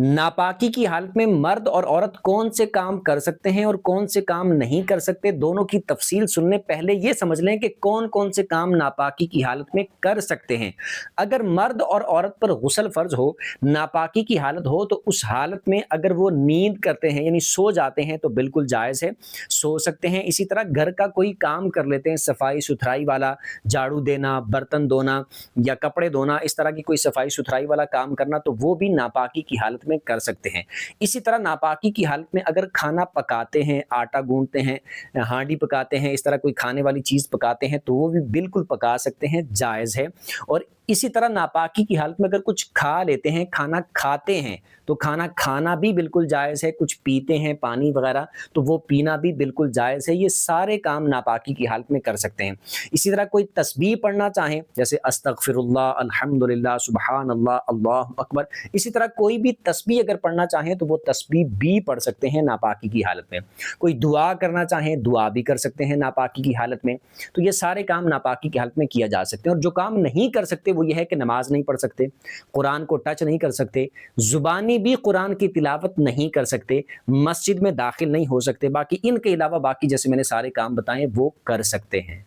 नापाकी की हालत में मर्द और औरत कौन से काम कर सकते हैं और कौन से काम नहीं कर सकते, दोनों की तफसील सुनने पहले ये समझ लें कि कौन कौन से काम नापाकी की हालत में कर सकते हैं। अगर मर्द और औरत पर गुस्ल फर्ज हो, नापाकी की हालत हो, तो उस हालत में अगर वो नींद करते हैं यानी सो जाते हैं तो बिल्कुल जायज़ है, सो सकते हैं। इसी तरह घर का कोई काम कर लेते हैं, सफाई सुथराई वाला, झाड़ू देना, बर्तन धोना या कपड़े धोना, इस तरह की कोई सफाई सुथराई वाला काम करना, तो वो भी नापाकी की हालत में कर सकते हैं। इसी तरह नापाकी की हालत में अगर खाना पकाते हैं, आटा गूंथते हैं, हांडी पकाते हैं, इस तरह कोई खाने वाली चीज़ पकाते हैं, तो वो भी बिल्कुल पका सकते हैं, जायज़ है। और इसी तरह नापाकी की हालत में अगर कुछ खा लेते हैं, खाना खाते हैं, तो खाना खाना भी बिल्कुल जायज़ है। कुछ पीते हैं, पानी वगैरह, तो वो पीना भी बिल्कुल जायज़ है। ये सारे काम नापाकी की हालत में कर सकते हैं। इसी तरह कोई तस्बीह पढ़ना चाहें, जैसे अस्तगफिरुल्लाह, अल्हम्दुलिल्लाह, सुबहान अल्लाह, अल्लाहु अकबर, इसी तरह कोई भी तस्बीह अगर पढ़ना चाहें तो वो तस्बीह भी पढ़ सकते हैं नापाकी की हालत में। कोई दुआ करना चाहें, दुआ भी कर सकते हैं नापाकी की हालत में। तो ये सारे काम नापाकी की हालत में किया जा सकते हैं। और जो काम नहीं कर सकते वो ये है कि नमाज नहीं पढ़ सकते, कुरान को टच नहीं कर सकते, ज़ुबानी भी कुरान की तिलावत नहीं कर सकते, मस्जिद में दाखिल नहीं हो सकते। बाकी इनके अलावा बाकी जैसे मैंने सारे काम बताए वो कर सकते हैं।